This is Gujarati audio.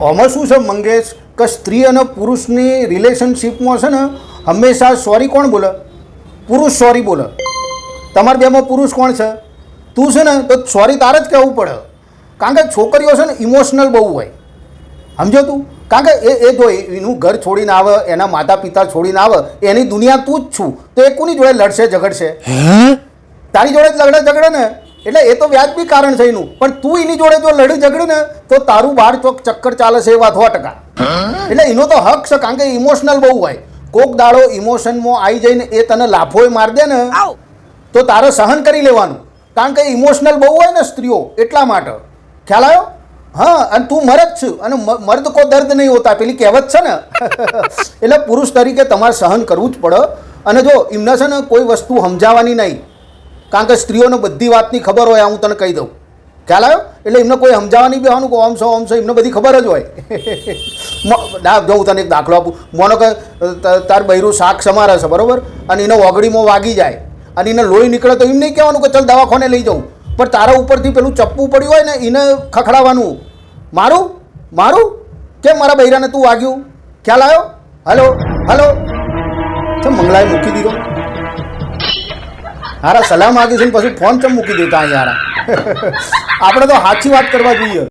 આમાં શું છે મંગેશ કે સ્ત્રી અને પુરુષની રિલેશનશિપમાં છે ને હંમેશા સોરી કોણ બોલે? પુરુષ સોરી બોલે. તમારા બેમાં પુરુષ કોણ છે? તું છે ને તો સોરી તારે જ કહેવું પડે. કારણ કે છોકરીઓ છે ને ઇમોશનલ બહુ હોય, સમજો તું. કારણ કે એ જો એનું ઘર છોડીને આવે, એના માતા પિતા છોડીને આવે, એની દુનિયા તું જ છું, તો એ કોની જોડે લડશે ઝઘડશે? તારી જોડે જ ઝઘડે ને. એટલે એ તો વ્યાજબી કારણ છે એનું, પણ તું એની જોડે જો લડી ઝઘડી ને તો તારું બાર ચોક ચક્કર ચાલે છે એ વાત 100%. એટલે એનો તો હક છે, કારણ કે ઇમોશનલ બહુ હોય. કોક દાડો ઇમોશનમાં આવી જઈને એ તને લાફોય મારી દે ને તો તારે સહન કરી લેવાનું, કારણ કે ઇમોશનલ બહુ હોય ને સ્ત્રીઓ, એટલા માટે. ખ્યાલ આવ્યો? હા, અને તું મરદ છું, અને મર્દ કો દર્દ નહીં હોતા, પેલી કહેવત છે ને. એટલે પુરુષ તરીકે તમારે સહન કરવું જ પડે. અને જો એમને છે ને કોઈ વસ્તુ સમજાવવાની નહીં, કારણ કે સ્ત્રીઓને બધી વાતની ખબર હોય, હું તને કહી દઉં. ખ્યાલ આવ્યો? એટલે એમને કોઈ સમજાવવાની બી આનું ઓમ છો એમને બધી ખબર જ હોય. જો હું તને એક દાખલો આપું. મોનો કે તાર બૈરું શાક સમારે છે, બરાબર, અને એને ઓગળીમાં વાગી જાય અને એને લોહી નીકળે, તો એમ નહીં કહેવાનું કે ચાલ દવાખાને લઈ જાઉં, પણ તારા ઉપરથી પેલું ચપ્પુ પડ્યું હોય ને એને ખખડાવવાનું, મારું મારું કેમ મારા બૈરાને તું વાગ્યું? ખ્યાલ આવ્યો? હલો હલો, ચમ મંગલાએ મૂકી દીધો. હારા સલામ માગી છે ને પછી ફોન ચમ મૂકી દેતા યાર. આપણે તો સાચી વાત કરવા જોઈએ.